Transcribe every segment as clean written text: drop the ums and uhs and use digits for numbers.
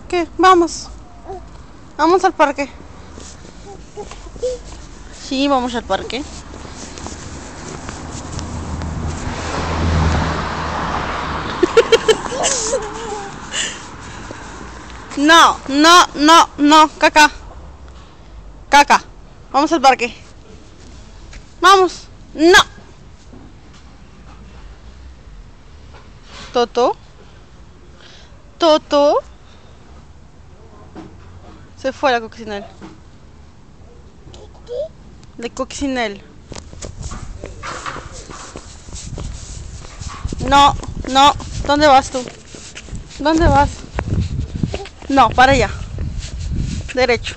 ¿Qué? Vamos. Vamos al parque. Sí, vamos al parque. No, no, no, no, caca. Caca. Vamos al parque. Vamos. No. Toto. Toto. Se fue la coccinelle. De coccinelle. No, no. ¿Dónde vas tú? ¿Dónde vas? No, para allá. Derecho.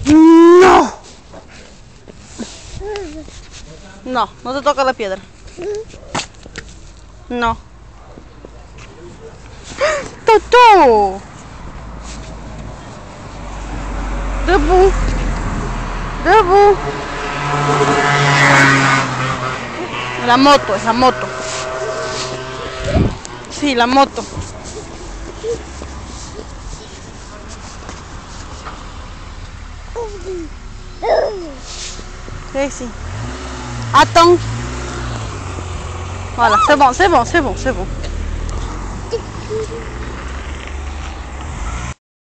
No. No, no te toca la piedra. No. ¡Toto! Debout. Debout. La moto, esa moto. Sí, la moto. Daisy. Attends. Voilà, c'est bon, c'est bon, c'est bon, c'est bon.